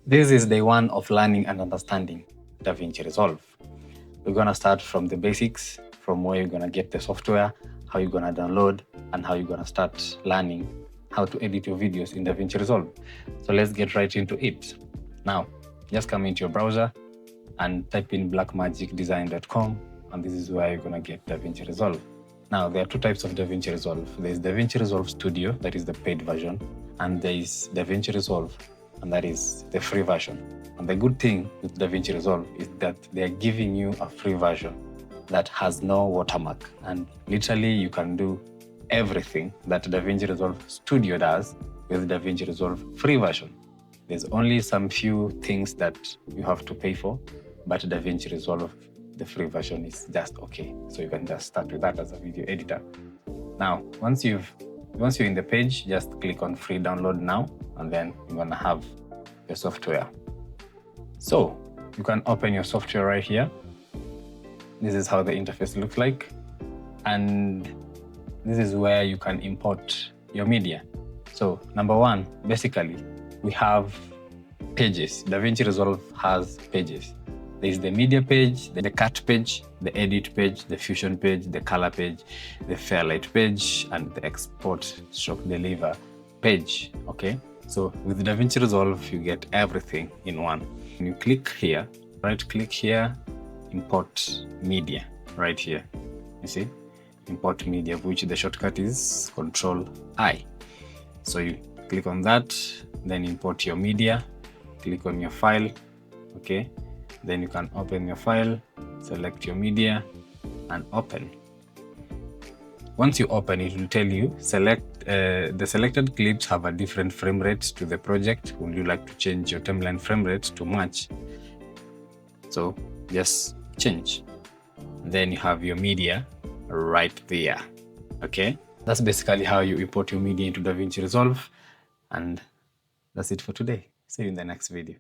This is day one of learning and understanding Davinci Resolve. We're gonna start from the basics, from where you're gonna get the software, how you're gonna download, and how you're gonna start learning how to edit your videos in Davinci Resolve. So let's get right into it. Now, just come into your browser and type in blackmagicdesign.com, and this is where you're gonna get Davinci Resolve. Now, there are two types of Davinci Resolve. There's Davinci Resolve Studio, that is the paid version, and there is Davinci Resolve, and that is the free version. And the good thing with Davinci Resolve is that they are giving you a free version that has no watermark. And literally, you can do everything that Davinci Resolve Studio does with Davinci Resolve free version. There's only some few things that you have to pay for, but Davinci Resolve, the free version, is just okay. So you can just start with that as a video editor. Now, once you're in the page, just click on free download now, and then you're gonna have your software. So you can open your software right here. This is how the interface looks like. And this is where you can import your media. So number one, basically, we have pages. Davinci Resolve has pages. There's the media page, the cut page, the edit page, the fusion page, the color page, the fairlight page, and the export/deliver page, okay? So with Davinci Resolve, you get everything in one. When you click here, right-click here, import media, right here. You see? Import media, which the shortcut is Control-I. So you click on that, then import your media, click on your file, okay? Then you can open your file, select your media, and open. Once you open, it will tell you the selected clips have a different frame rate to the project. Would you like to change your timeline frame rate to match? So just change. Then you have your media right there. Okay, that's basically how you import your media into Davinci Resolve, and that's it for today. See you in the next video.